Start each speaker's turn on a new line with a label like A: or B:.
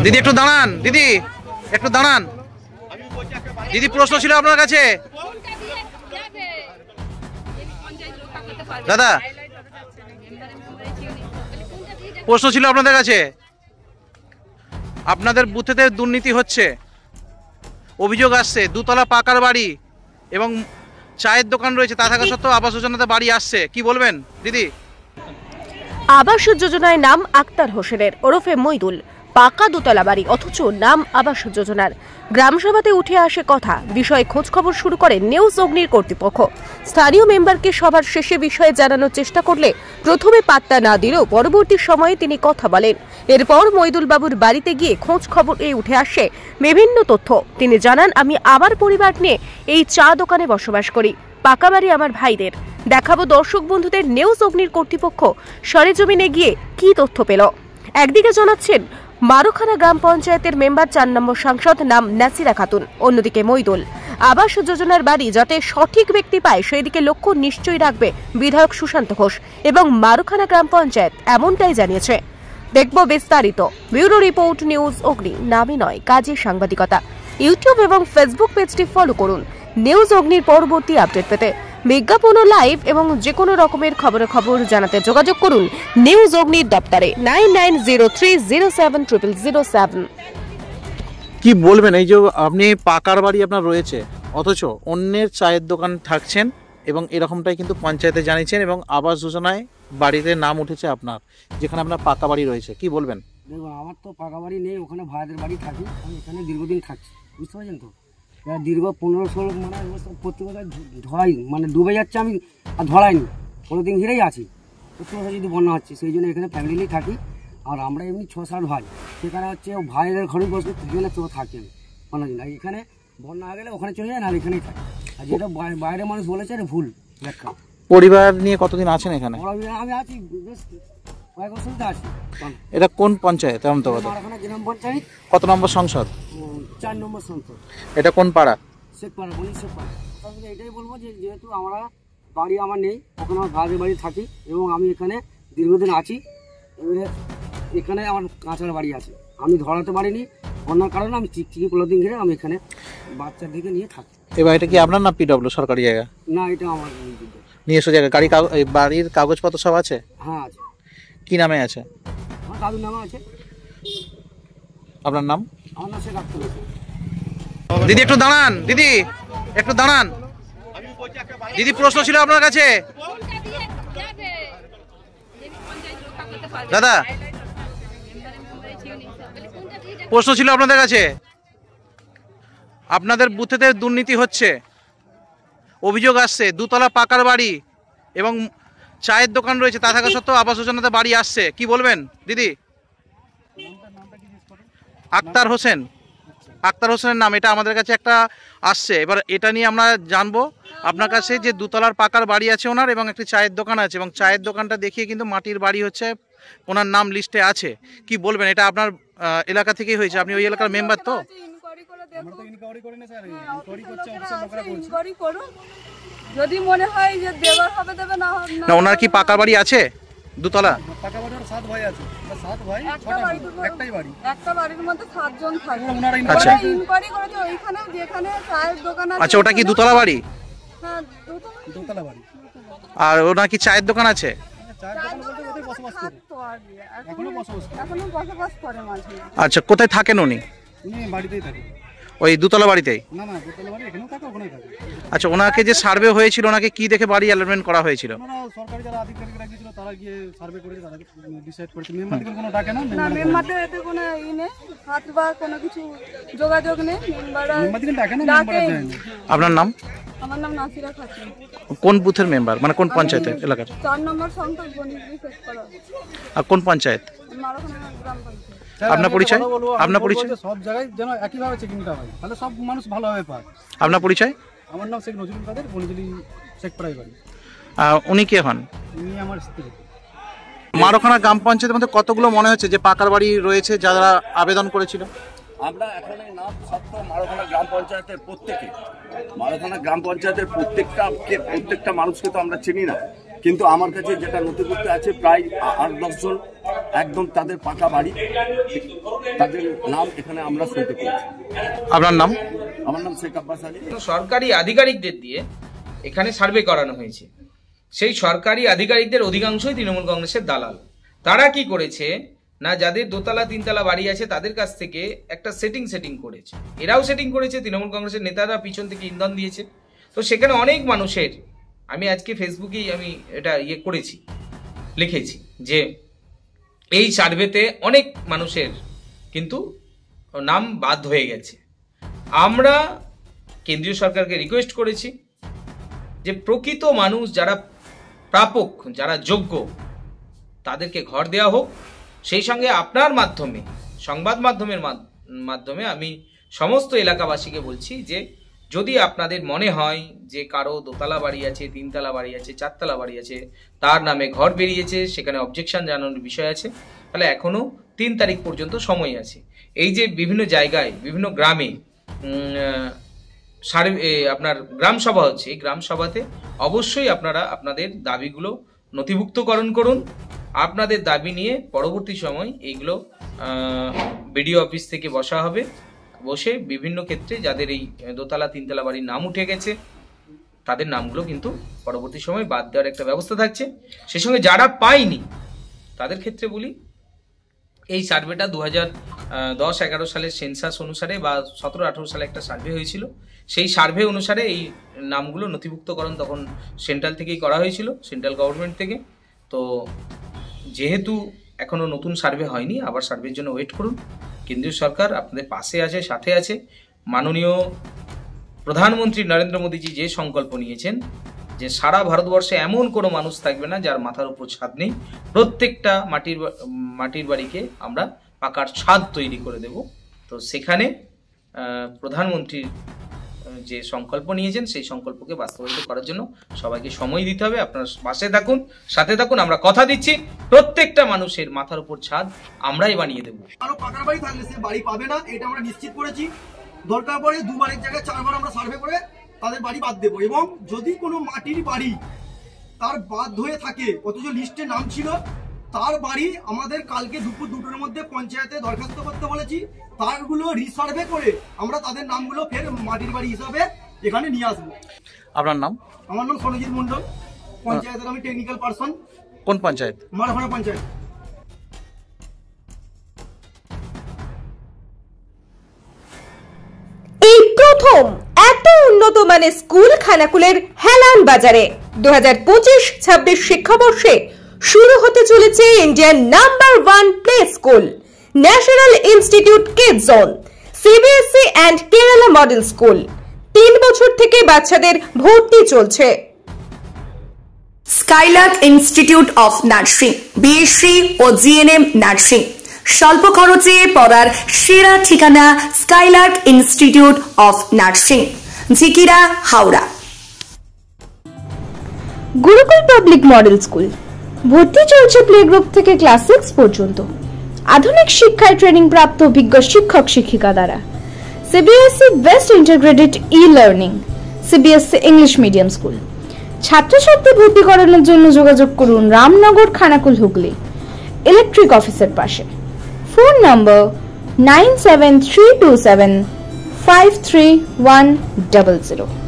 A: দিদি একটু দাঁড়ান, দিদি একটু দাঁড়ান। দিদি প্রশ্ন ছিল আপনার কাছে। দাদা প্রশ্ন ছিল আপনাদের কাছে। আপনাদের বুথেতে দুর্নীতি হচ্ছে, অভিযোগ আসছে, দুতলা পাকার বাড়ি এবং চায়ের দোকান রয়েছে, তা থাকা সত্ত্বেও আবাস যোজনাতে বাড়ি আসছে, কি বলবেন দিদি?
B: আবাস যোজনায় নাম আক্তার হোসেনের ওরফে মইদুল, পাকা দোতলা বাড়ি অথচ নাম আবাস যোজনার। গ্রামসভাতে উঠে আসে কথা, বিষয়ে খোঁজ খবর শুরু করে নিউজ অগ্নির কর্তৃপক্ষ। স্থানীয় মেম্বারকে সবার শেষে বিষয়ে জানানোর চেষ্টা করলে প্রথমে পাত্তা না দিলেও পরবর্তী সময়ে তিনি কথা বলেন। এরপর মইদুল বাবুর বাড়িতে গিয়ে খোঁজ খবরে উঠে আসে বিভিন্ন তথ্য। তিনি জানান, আমি আমার পরিবার নিয়ে এই চা দোকানে বসবাস করি, পাকা বাড়ি আমার ভাইদের। দেখাবো দর্শক বন্ধুদের নিউজ অগ্নির কর্তৃপক্ষ সরেজমিনে গিয়ে কি তথ্য পেল। একদিকে জানাচ্ছেন মারুখানা গ্রাম পঞ্চায়েতের মেম্বার ৪ নম্বর সাংসদ, নাম নাসিরা খাতুন, অন্যদিকে মইদুল। আবাস যোজনার বাড়ি যাতে সঠিক ব্যক্তি পায় সেদিকে লক্ষ্য নিশ্চয়ই রাখবে বিধায়ক সুশান্ত ঘোষ এবং মারুখানা গ্রাম পঞ্চায়েত, এমনটাই জানিয়েছে। দেখব বিস্তারিত। ব্যুরো রিপোর্ট, নিউজ অগ্নি, নামে নয় কাজে সাংবাদিকতা। ইউটিউব এবং ফেসবুক পেজটি ফলো করুন নিউজ অগ্নির পরবর্তী আপডেট পেতে। বিজ্ঞাপন ও লাইভ এবং যে কোনো রকমের খবর জানাতে যোগাযোগ করুন নিউজ অগ্নির দপ্তরে 9903070007।
A: কি বলবেন, এই যে আপনি পাকার বাড়ি আপনার রয়েছে অথচ অন্যের চায়ের দোকান থাকছেন এবং এরকমটাই কিন্তু পঞ্চায়েতে জানিয়েছেন এবং আবাস যোজনায় বাড়িতে নাম উঠেছে আপনার, যেখানে আপনার পাকা বাড়ি রয়েছে, কি বলবেন?
C: দেখুন, আমার তো পাকা বাড়ি নেই, ওখানে ভাইদের বাড়ি থাকি, আমি এখানে দীর্ঘদিন থাকছি, বুঝতে পারছেন তো। দীর্ঘ 15-16 মানে প্রত্যেক বছর ধরাই মানে ডুবে যাচ্ছে, আমি আর ধরাইনি, কোনোদিন ঘিরেই আছি। প্রত্যেক বছর যদি বন্যা হচ্ছে, সেই জন্য এখানে ফ্যামিলি থাকি। আর আমরা এমনি 6-7 ভাই, সেখানে হচ্ছে ভাইদের ঘরে বসে সেখানে তো থাকি আমি কোনোদিন। আর এখানে বন্যা হয়ে গেলে ওখানে চলে যায়, না এখানেই থাকি। আর যেটা বাইরে মানুষ বলেছে এটা ভুল ব্যাখ্যা।
A: পরিবার নিয়ে কতদিন আছেন এখানে?
C: আমি আছি বেশ কয়েক বছর আছি।
A: এটা কোন পঞ্চায়েত?
C: মারুখানা গ্রাম পঞ্চায়েত।
A: কত নম্বর সংসদ?
C: 4 নম্বর সংসদ।
A: এটা কোন পাড়া?
C: শেখপাড়া, শেখপাড়া। তাহলে এটাই বলবো যে যেহেতু আমরা বাড়ি আমার নেই, ওখানে আমার ভাইদের বাড়ি থাকি এবং আমি এখানে দীর্ঘদিন আছি। এবারে এখানে আমার কাঁচার বাড়ি আছে, আমি ধরাতে পারিনি অন্য কারণে। আমি চিকচিকি 15 দিন ঘিরে আমি এখানে বাচ্চার দিকে নিয়ে থাকি।
A: এই বাড়িটা কি আপনার না পিডব্লিউ সরকারি জায়গা?
C: না, এটা আমার
A: নিজস্ব জায়গা। বাড়ির কাগজপত্র সব আছে?
C: হ্যাঁ আছে।
A: কি নামে আছে?
C: আমার দাদুর নামে আছে।
A: আপনার নাম?
C: আমার নাম শেখ আক্তার হোসেন।
A: দিদি একটু দাঁড়ান, দিদি একটু দাঁড়ান। দিদি প্রশ্ন ছিল আপনার কাছে। দাদা প্রশ্ন ছিল আপনাদের কাছে। আপনাদের বুথেতে দুর্নীতি হচ্ছে, অভিযোগ আসছে, দুতলা পাকার বাড়ি এবং চায়ের দোকান রয়েছে, তা থাকা সত্ত্বেও আবাস যোজনাতে বাড়ি আসছে, কি বলবেন দিদি? আক্তার হোসেন, আক্তার হোসেনের নাম এটা আমাদের কাছে একটা আসছে। এবার এটা নিয়ে আমরা জানবো আপনার কাছে যে দুতলার পাকার বাড়ি আছে ওনার এবং একটি চায়ের দোকান আছে এবং চায়ের দোকানটা দেখিয়ে কিন্তু মাটির বাড়ি হচ্ছে ওনার নাম লিস্টে আছে, কি বলবেন? এটা আপনার এলাকা থেকেই হয়েছে, আপনি ওই এলাকার মেম্বার তো?
D: যদি মনে হয় যে দেওয়ার হবে দেবে, না
A: না ওনার কি পাকা বাড়ি আছে দুতলা?
E: পাকা বাড়ির 7 ভাই আছে, 7 ভাই, একটাই বাড়ি,
D: একটা বাড়ির মধ্যে 7 জন থাকে।
A: আচ্ছা,
D: ইনকোয়ারি করেছে ওইখানে যেখানে চায়ের দোকান আছে।
A: আচ্ছা, ওটা কি দুতলা বাড়ি?
D: হ্যাঁ,
E: দোতলা বাড়ি।
A: আর ওনার কি চায়ের দোকান আছে?
D: বসবাস করে মাঝে।
A: আচ্ছা, কোথায় থাকেন উনি?
E: উনি বাড়িতেই থাকে,
A: ওই দুতলা বাড়িতেই?
E: না না, দোতলা বাড়ি এখানেও থাকে, ওখানেই থাকে।
A: আচ্ছা, ওনাকে যে সার্ভে হয়েছিল ওনাকে কি দেখে বাড়ি অ্যালটমেন্ট করা হয়েছিল?
E: ওনারা সরকারি যারা আধিকারিকরা গিয়েছিল তারা গিয়ে সার্ভে করেছে, তারা ডিসাইড করেছে। মেম্বারদের কোনো ডাকে না,
D: না মেম্বারদের এতে কোনো ই নেই, হাত বা কোনো কিছু যোগাযোগ নেই।
E: মেম্বারদের ডাকে না, মেম্বাররা যায় না।
A: আপনার নাম?
D: আমার নাম নাসিরা খাতুন।
A: কোন বুথের মেম্বার, মানে কোন পঞ্চায়েতের এলাকার?
D: 4 নম্বর সংসদ বনিগিরি শেখপাড়া।
A: আর কোন পঞ্চায়েত?
D: মারুখানা গ্রাম পঞ্চায়েত।
A: আপনার পরিচয়? আপনার পরিচয়?
E: সব জায়গায় যেন একইভাবে চেকিংটা হয়, তাহলে সব মানুষ ভালোভাবে পায়।
A: আপনার পরিচয়?
E: আমার নাম শেখ নজরুল কাদের, বনিজলি শেখপাড়ায় বাড়ি।
A: উনি কে হন?
E: উনি আমার স্ত্রী।
A: মারুখানা গ্রাম পঞ্চায়েতের মধ্যে কতগুলো মনে হচ্ছে যে পাকার বাড়ি রয়েছে যারা আবেদন করেছিল?
F: আমরা এখানে নাম সত্ত্বেও মারুখানা গ্রাম পঞ্চায়েতের প্রত্যেকে, মারুখানা গ্রাম পঞ্চায়েতের প্রত্যেকটা মানুষকে তো আমরা চিনি না, কিন্তু আমার কাছে যেটা নথিভুক্ত আছে প্রায় 8-10 জন একদম তাদের পাকা বাড়ি, তাদের নাম এখানে আমরা শুনতে পেয়েছি।
A: আপনার নাম?
F: আমার নাম শেখ আব্বাস আলী।
G: সরকারি আধিকারিকদের দিয়ে এখানে সার্ভে করানো হয়েছে। সেই সরকারি আধিকারিকদের অধিকাংশই তৃণমূল কংগ্রেসের দালাল। তারা কি করেছে না, যাদের দোতলা তিনতলা বাড়ি আছে তাদের কাছ থেকে একটা সেটিং করেছে, এরাও সেটিং করেছে, তৃণমূল কংগ্রেসের নেতারা পিছন থেকে ইন্ধন দিয়েছে। তো সেখানে অনেক মানুষের, আমি আজকে ফেসবুকেই আমি এটা করেছি, লিখেছি যে এই সার্ভেতে অনেক মানুষের কিন্তু নাম বাদ হয়ে গেছে। আমরা কেন্দ্রীয় সরকারকে রিকোয়েস্ট করেছি যে প্রকৃত মানুষ যারা প্রাপক, যারা যোগ্য, তাদেরকে ঘর দেওয়া হোক। সেই সঙ্গে আপনার মাধ্যমে, সংবাদ মাধ্যমের মাধ্যমে আমি সমস্ত এলাকাবাসীকে বলছি যে যদি আপনাদের মনে হয় যে কারো দোতলা বাড়ি আছে, তিনতলা বাড়ি আছে, চারতলা বাড়ি আছে, তার নামে ঘর বেরিয়েছে, সেখানে অবজেকশন জানানোর বিষয় আছে, তাহলে এখনও 3 তারিখ পর্যন্ত সময় আছে। এই যে বিভিন্ন জায়গায়, বিভিন্ন গ্রামে আপনার গ্রাম সভা হচ্ছে, এই গ্রাম সভাতে অবশ্যই আপনারা আপনাদের দাবিগুলো নথিভুক্তকরণ করুন। আপনাদের দাবি নিয়ে পরবর্তী সময় এইগুলো বিডিও অফিস থেকে বসা হবে, বসে বিভিন্ন ক্ষেত্রে যাদের এই দোতলা তিনতলা বাড়ির নাম উঠে গেছে তাদের নামগুলো কিন্তু পরবর্তী সময় বাদ দেওয়ার একটা ব্যবস্থা থাকছে। সেই সঙ্গে যারা পায়নি তাদের ক্ষেত্রে বলি, এই সার্ভেটা 2010-11 সালের সেন্সাস অনুসারে বা 17-18 সালে একটা সার্ভে হয়েছিল, সেই সার্ভে অনুসারে এই নামগুলো নথিভুক্তকরণ তখন সেন্ট্রাল থেকেই করা হয়েছিল, সেন্ট্রাল গভর্নমেন্ট থেকে। তো যেহেতু এখনও নতুন সার্ভে হয়নি, আবার সার্ভের জন্য ওয়েট করুন। কেন্দ্রীয় সরকার আপনাদের পাশে আছে, সাথে আছে। মাননীয় প্রধানমন্ত্রী নরেন্দ্র মোদীজি যে সংকল্প নিয়েছেন যে সারা ভারতবর্ষে এমন কোনো মানুষ থাকবে না যার মাথার উপর ছাদ নেই, প্রত্যেকটা মাটির বাড়িকে আমরা পাকার ছাদ তৈরি করে দেব। তো সেখানে প্রধানমন্ত্রীর যে সংকল্প নিয়েছেন সেই সংকল্পকে বাস্তবায়িত করার জন্য সবাইকে সময় দিতে হবে। আপনারা পাশে থাকুন, সাথে থাকুন। আমরা কথা দিচ্ছি প্রত্যেকটা মানুষের মাথার উপর ছাদ আমরাই বানিয়ে দেবো।
H: আরো পাকার বাড়ি থাকলে সে বাড়ি পাবে না, এটা আমরা নিশ্চিত করেছি। দরকার পড়ে 2 বারের জায়গায় 4 বার আমরা সার্ভে করে তাদের বাড়ি বাদ দেবো। এবং যদি কোনো মাটির বাড়ি তার বাদ হয়ে থাকে অথচ লিস্টে নাম ছিল, তার বাড়ি আমাদের কালকে দুপুর 2টোর মধ্যে পঞ্চায়েতে দরখাস্ত করতে বলেছি। তারগুলো রিসার্ভে করে আমরা তাদের নামগুলো ফের মাটির বাড়ি হিসাবে এখানে নিয়ে আসবো।
A: আপনার নাম?
H: আমার নাম সনজিৎ মন্ডল, পঞ্চায়েতের আমি টেকনিক্যাল পার্সন।
A: কোন পঞ্চায়েত?
H: মারখানা পঞ্চায়েত।
B: এই প্রথম এত উন্নত মানের স্কুল খানাকুলের হেলান বাজারে 2025-26 শিক্ষাবর্ষে শুরু হতে চলেছে Indian number 1 play school, national institute kids zone, CBSE and Kerala model school. 3 বছর থেকে বাচ্চাদের ভর্তি চলছে।
I: Skylark institute of nursing, BSc ও জিএনএম নার্সিং। স্বল্প খরচে পড়ার সেরা ঠিকানা Skylark institute of nursing, Jhikira, Howrah.
B: Gurukul public model school, ভর্তি চলছে প্লে গ্রুপ থেকে ক্লাস 6 পর্যন্ত। আধুনিক শিক্ষায় ট্রেনিং প্রাপ্ত অভিজ্ঞ শিক্ষক শিক্ষিকা দ্বারা। CBSE best integrated e-learning, CBSE English medium school. ছাত্রছাত্রী ভর্তি করানোর জন্য যোগাযোগ করুন রামনগর, খানাকুল, হুগলি, ইলেকট্রিক অফিসের পাশে। ফোন নম্বর 9732753100।